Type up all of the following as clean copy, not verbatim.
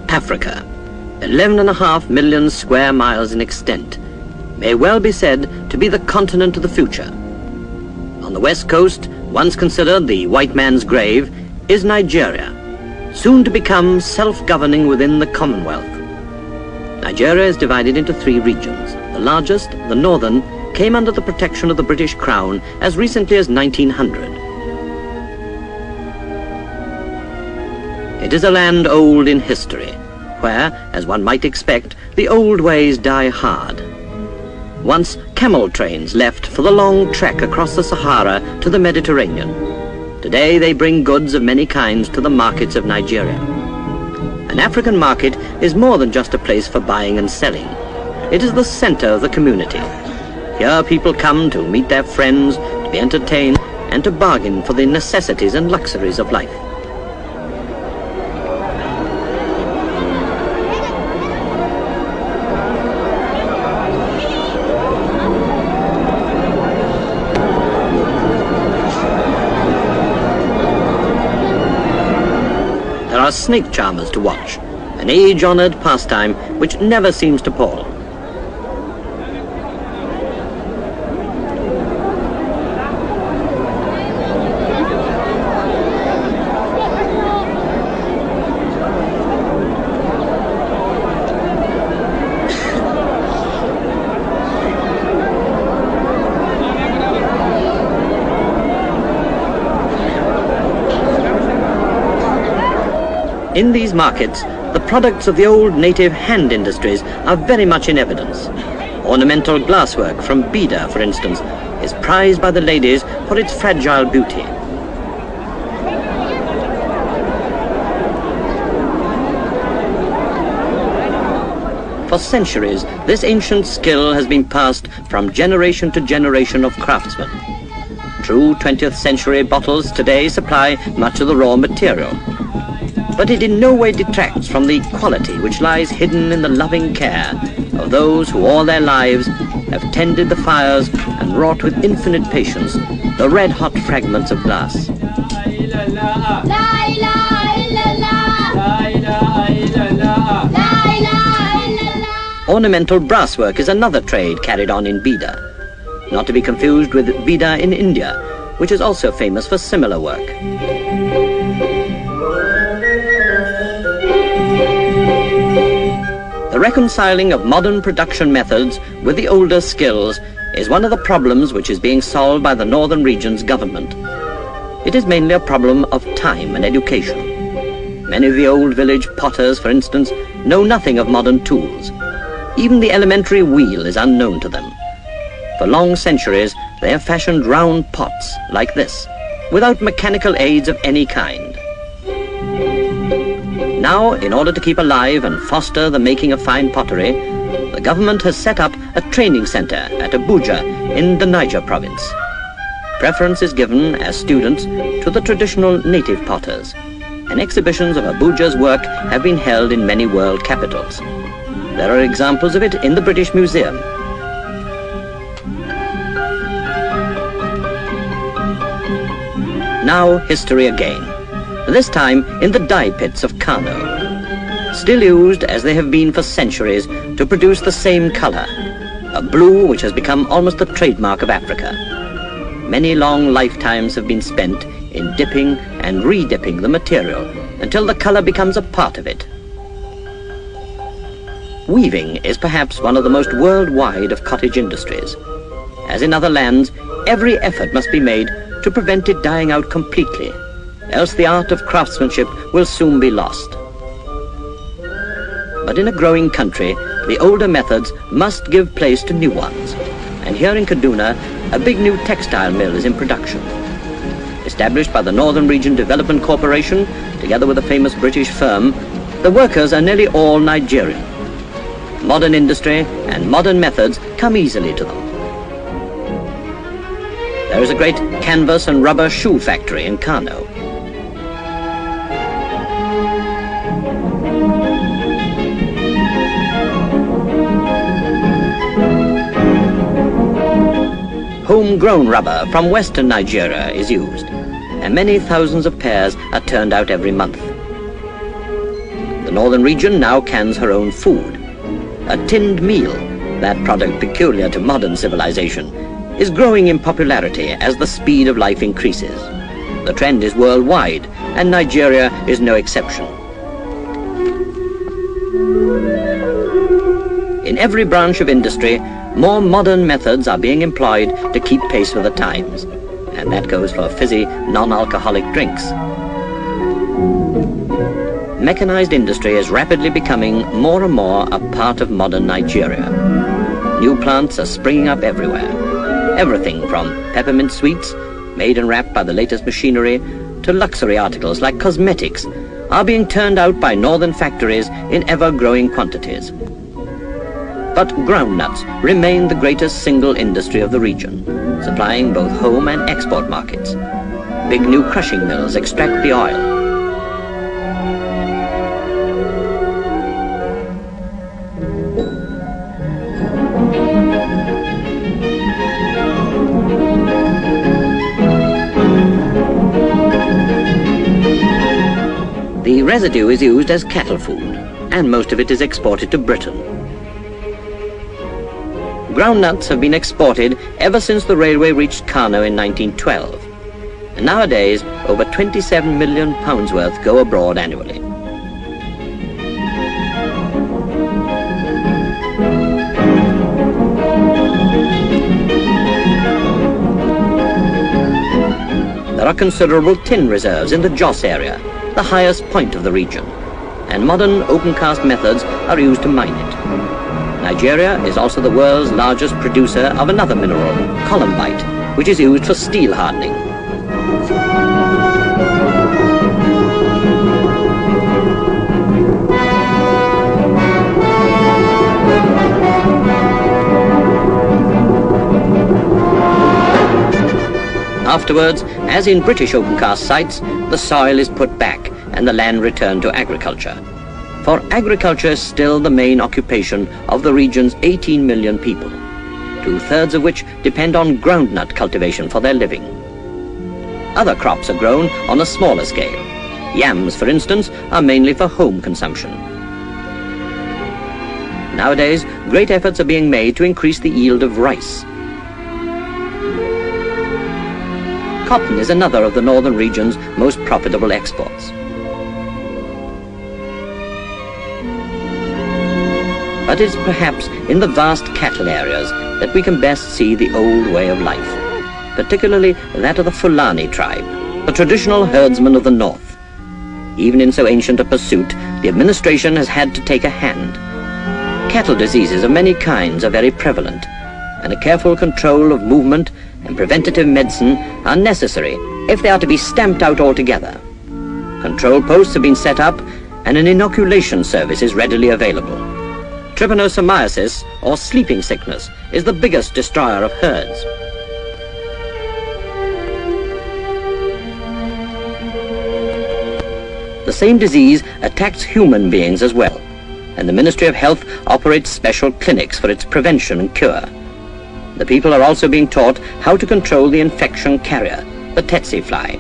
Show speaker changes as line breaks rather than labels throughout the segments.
Africa, 11.5 million square miles in extent, may well be said to be the continent of the future. On the west coast, once considered the white man's grave, is Nigeria, soon to become self-governing within the Commonwealth. Nigeria is divided into 3 regions. The largest, the northern, came under the protection of the British Crown as recently as 1900. It is a land old in history, where, as one might expect, the old ways die hard. Once camel trains left for the long trek across the Sahara to the Mediterranean. Today they bring goods of many kinds to the markets of Nigeria. An African market is more than just a place for buying and selling. It is the center of the community. Here people come to meet their friends, to be entertained, and to bargain for the necessities and luxuries of life. There are snake charmers to watch, an age-honored pastime which never seems to pall. In these markets, the products of the old native hand industries are very much in evidence. Ornamental glasswork from Bida, for instance, is prized by the ladies for its fragile beauty. For centuries, this ancient skill has been passed from generation to generation of craftsmen. True 20th century bottles today supply much of the raw material. But it in no way detracts from the quality which lies hidden in the loving care of those who all their lives have tended the fires and wrought with infinite patience the red-hot fragments of glass. Ornamental brasswork is another trade carried on in Bida, not to be confused with Bida in India, which is also famous for similar work. The reconciling of modern production methods with the older skills is one of the problems which is being solved by the northern region's government. It is mainly a problem of time and education. Many of the old village potters, for instance, know nothing of modern tools. Even the elementary wheel is unknown to them. For long centuries, they have fashioned round pots like this, without mechanical aids of any kind. Now, in order to keep alive and foster the making of fine pottery, the government has set up a training center at Abuja in the Niger province. Preference is given as students to the traditional native potters, and exhibitions of Abuja's work have been held in many world capitals. There are examples of it in the British Museum. Now, history again. This time in the dye pits of Kano, still used as they have been for centuries to produce the same color, a blue which has become almost the trademark of Africa. Many long lifetimes have been spent in dipping and re-dipping the material until the color becomes a part of it. Weaving is perhaps one of the most worldwide of cottage industries. As in other lands, every effort must be made to prevent it dying out completely, else the art of craftsmanship will soon be lost. But in a growing country, the older methods must give place to new ones. And here in Kaduna, a big new textile mill is in production. This Established by the Northern Region Development Corporation, together with a famous British firm, the workers are nearly all Nigerian. Modern industry and modern methods come easily to them. There is a great canvas and rubber shoe factory in Kano. Homegrown rubber from western Nigeria is used, and many thousands of pairs are turned out every month. The northern region now cans her own food. A tinned meal, that product peculiar to modern civilization, is growing in popularity as the speed of life increases. The trend is worldwide, and Nigeria is no exception. In every branch of industry, more modern methods are being employed to keep pace with the times, and that goes for fizzy, non-alcoholic drinks. Mechanized industry is rapidly becoming more and more a part of modern Nigeria. New plants are springing up everywhere. Everything from peppermint sweets, made and wrapped by the latest machinery, to luxury articles like cosmetics are being turned out by northern factories in ever-growing quantities. But groundnuts remain the greatest single industry of the region, supplying both home and export markets. Big new crushing mills extract the oil. The residue is used as cattle food, and most of it is exported to Britain. Groundnuts have been exported ever since the railway reached Kano in 1912. And nowadays, over 27 million pounds worth go abroad annually. There are considerable tin reserves in the Jos area, the highest point of the region, and modern open-cast methods are used to mine it. Nigeria is also the world's largest producer of another mineral, columbite, which is used for steel hardening. Afterwards, as in British open-cast sites, the soil is put back and the land returned to agriculture. For agriculture is still the main occupation of the region's 18 million people, 2/3 of which depend on groundnut cultivation for their living. Other crops are grown on a smaller scale. Yams, for instance, are mainly for home consumption. Nowadays, great efforts are being made to increase the yield of rice. Cotton is another of the northern region's most profitable exports. But it's perhaps in the vast cattle areas that we can best see the old way of life, particularly that of the Fulani tribe, the traditional herdsmen of the north. Even in so ancient a pursuit, the administration has had to take a hand. Cattle diseases of many kinds are very prevalent, and a careful control of movement and preventative medicine are necessary if they are to be stamped out altogether. Control posts have been set up, and an inoculation service is readily available. Trypanosomiasis, or sleeping sickness, is the biggest destroyer of herds. The same disease attacks human beings as well, and the Ministry of Health operates special clinics for its prevention and cure. The people are also being taught how to control the infection carrier, the tsetse fly.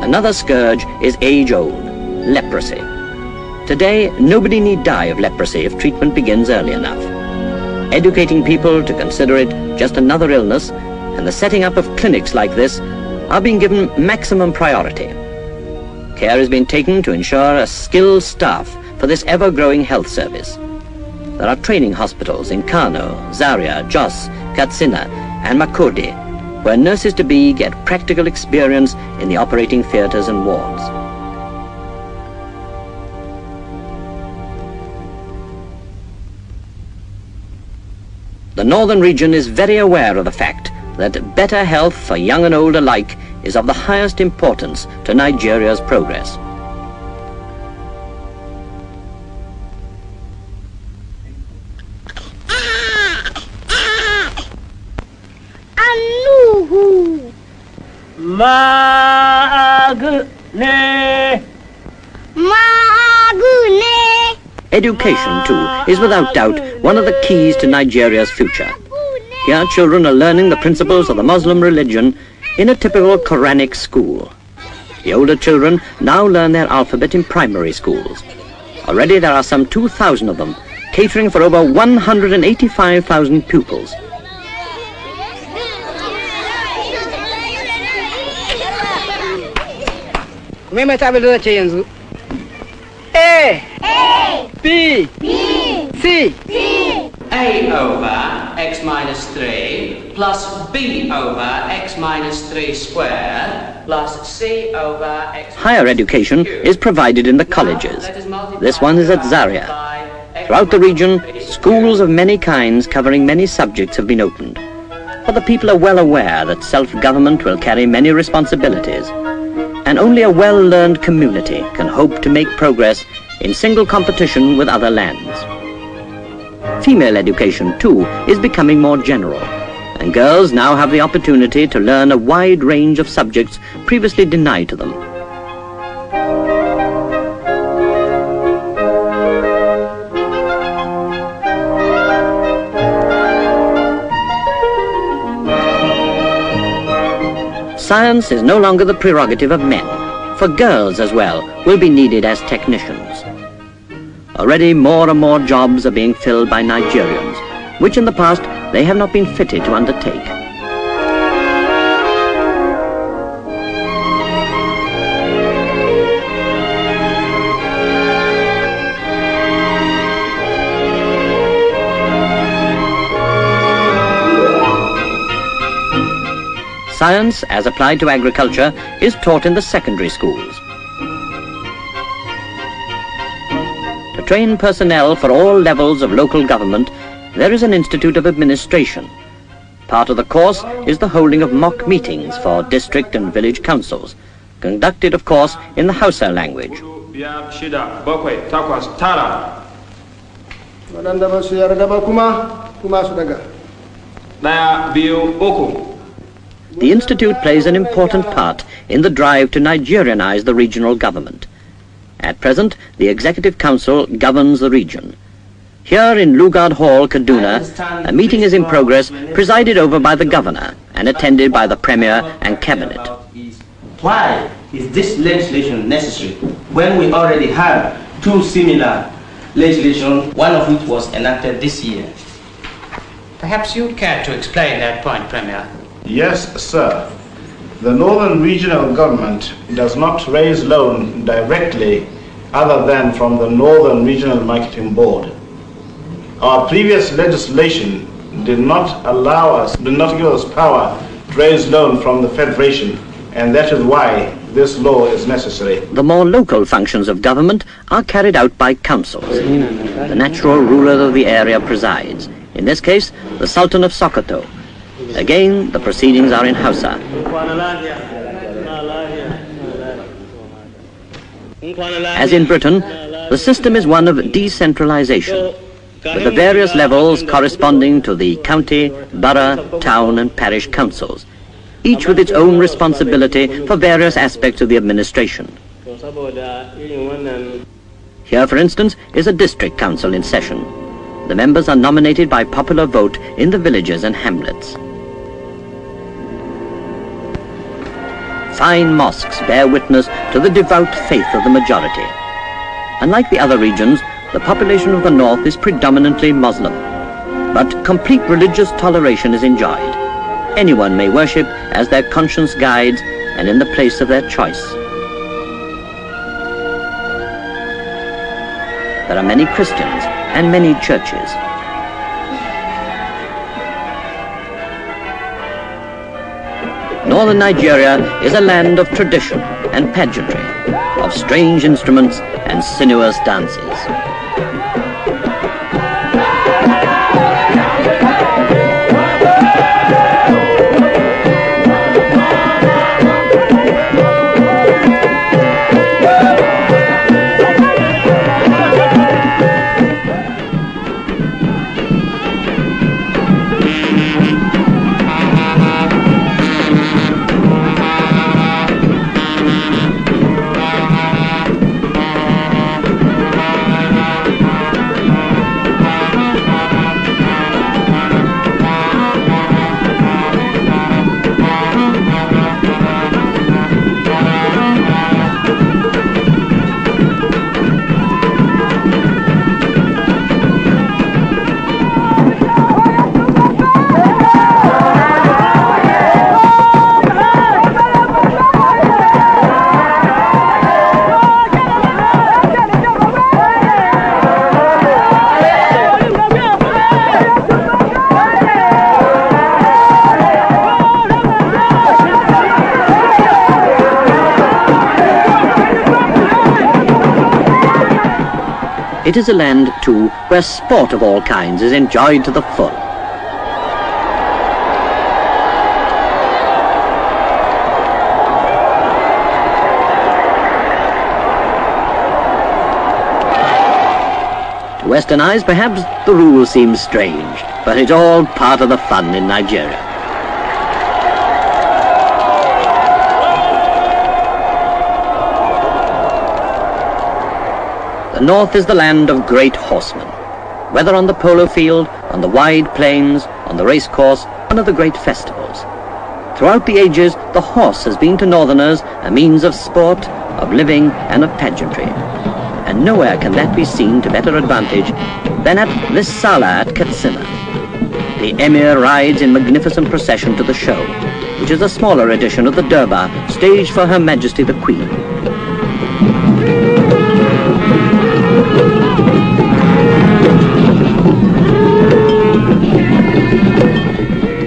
Another scourge is age-old, leprosy. Today, nobody need die of leprosy if treatment begins early enough. Educating people to consider it just another illness and the setting up of clinics like this are being given maximum priority. Care is being taken to ensure a skilled staff for this ever-growing health service. There are training hospitals in Kano, Zaria, Jos, Katsina, and Makurdi, where nurses-to-be get practical experience in the operating theatres and wards. the northern region is very aware of the fact that better health for young and old alike is of the highest importance to Nigeria's progress. Education, too, is without doubt one of the keys to Nigeria's future. Here, children are learning the principles of the Muslim religion in a typical Quranic school. The older children now learn their alphabet in primary schools. Already there are some 2,000 of them, catering for over 185,000 pupils.
A, B, C.
A over x minus 3 plus B over x minus 3 squared plus C over x.
Higher education is provided in the colleges. This one is at Zaria. Throughout the region, schools of many kinds covering many subjects have been opened. For the people are well aware that self-government will carry many responsibilities, and only a well-learned community can hope to make progress in single competition with other lands. Female education, too, is becoming more general, and girls now have the opportunity to learn a wide range of subjects previously denied to them. Science is no longer the prerogative of men, for girls as well will be needed as technicians. Already more and more jobs are being filled by Nigerians, which in the past they have not been fitted to undertake. Science, as applied to agriculture, is taught in the secondary schools. To train personnel for all levels of local government, there is an Institute of Administration. Part of the course is the holding of mock meetings for district and village councils, conducted, of course, in the Hausa language. The Institute plays an important part in the drive to Nigerianize the regional government. At present, the Executive Council governs the region. Here in Lugard Hall, Kaduna, a meeting is in progress, presided over by the governor and attended by the Premier and Cabinet.
Why is this legislation necessary when we already have two similar legislation, one of which was enacted this year?
Perhaps you'd care to explain that point, Premier.
Yes, sir. The Northern Regional Government does not raise loan directly other than from the Northern Regional Marketing Board. Our previous legislation did not give us power to raise loan from the Federation, and that is why this law is necessary.
The more local functions of government are carried out by councils. The natural ruler of the area presides. In this case, the Sultan of Sokoto. Again, the proceedings are in Hausa. As in Britain, the system is one of decentralization, with the various levels corresponding to the county, borough, town and parish councils, each with its own responsibility for various aspects of the administration. Here, for instance, is a district council in session. The members are nominated by popular vote in the villages and hamlets. Fine mosques bear witness to the devout faith of the majority. Unlike the other regions, the population of the north is predominantly Muslim, but complete religious toleration is enjoyed. Anyone may worship as their conscience guides and in the place of their choice. There are many Christians and many churches. Northern Nigeria is a land of tradition and pageantry, of strange instruments and sinuous dances. It is a land, too, where sport of all kinds is enjoyed to the full. To Western eyes, perhaps the rule seems strange, but it's all part of the fun in Nigeria. The north is the land of great horsemen. Whether on the polo field, on the wide plains, on the race course, one of the great festivals. Throughout the ages, the horse has been to northerners a means of sport, of living, and of pageantry. And nowhere can that be seen to better advantage than at this Sala at Katsina. The Emir rides in magnificent procession to the show, which is a smaller edition of the Durbar staged for Her Majesty the Queen.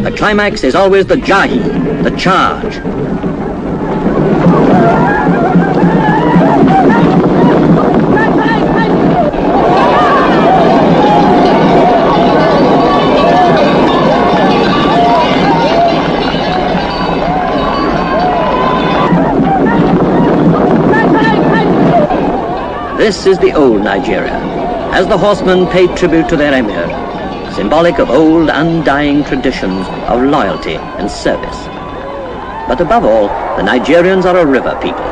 The climax is always the Jahi, the charge. This is the old Nigeria, as the horsemen pay tribute to their emir, symbolic of old undying traditions of loyalty and service. But above all, the Nigerians are a river people.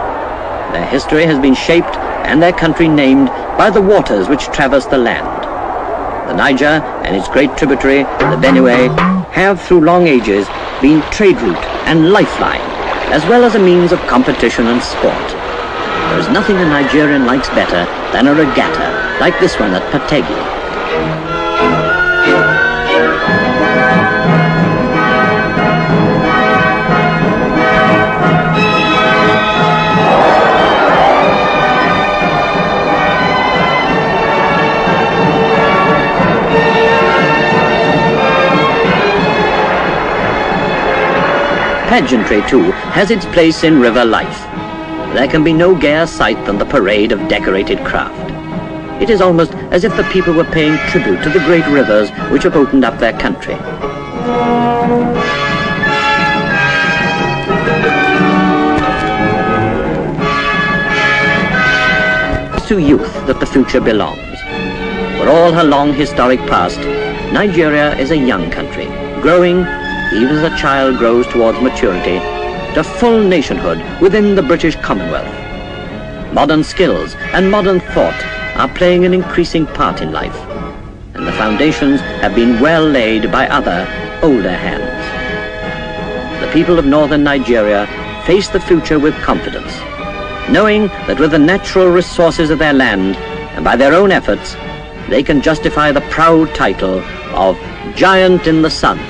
Their history has been shaped and their country named by the waters which traverse the land. The Niger and its great tributary, the Benue, have through long ages been trade route and lifeline, as well as a means of competition and sport. There is nothing a Nigerian likes better than a regatta, like this one at Pategi. Pageantry, too, has its place in river life. There can be no gayer sight than the parade of decorated craft. It is almost as if the people were paying tribute to the great rivers which have opened up their country. It's to youth that the future belongs. For all her long historic past, Nigeria is a young country, growing, even as a child grows towards maturity, to full nationhood within the British Commonwealth. Modern skills and modern thought are playing an increasing part in life, and the foundations have been well laid by other, older hands. The people of northern Nigeria face the future with confidence, knowing that with the natural resources of their land and by their own efforts, they can justify the proud title of Giant in the Sun.